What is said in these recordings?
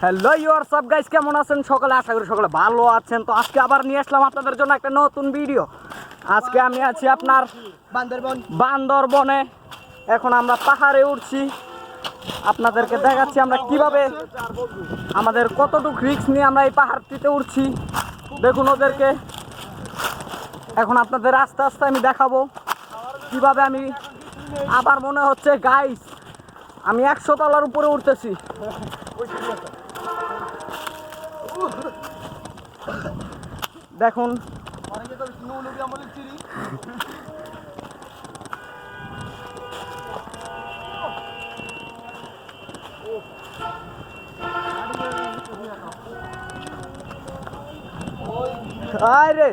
Hello WhatsApp guys, কেমন আছেন সকলে? আশা করি সকলে ভালো আছেন। তো আজকে আবার নিয়ে আসলাম আপনাদের জন্য একটা নতুন ভিডিও। আজকে আমি আছি আপনার বান্দরবনে। এখন আমরা পাহাড়ে উঠছি, আপনাদেরকে দেখাচ্ছি আমরা কিভাবে আমাদের কতটুকু রিস্ক নিয়ে আমরা এই পাহাড়টিতে উঠছি। দেখুন ওদেরকে। এখন আপনাদের আস্তে আস্তে আমি দেখাবো কিভাবে আমি আবার মনে হচ্ছে গাইস আমি 100 তলার উপরে উঠতেছি। দেখুন আরে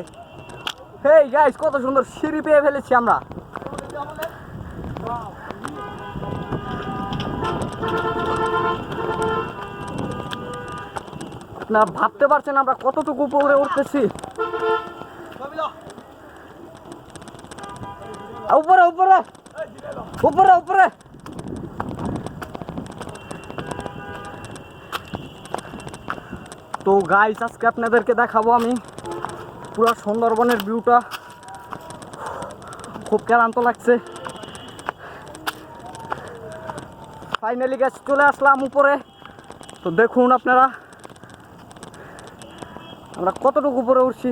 হেই গাইস, কত সুন্দর সিঁড়ি পেয়ে ফেলেছি আমরা। আপনারা ভাবতে পারছেন আমরা কতটুকু উপরে উঠতেছি। উপরে উপরে উপরে উপরে তো গাইস আজকে আপনাদেরকে দেখাবো আমি পুরো সুন্দরবনের ভিউটা। খুব ক্লান্ত লাগছে। ফাইনালি গাইস চলে আসলাম উপরে। তো দেখুন আপনারা আমরা কতটুকু উপরে উঠছি।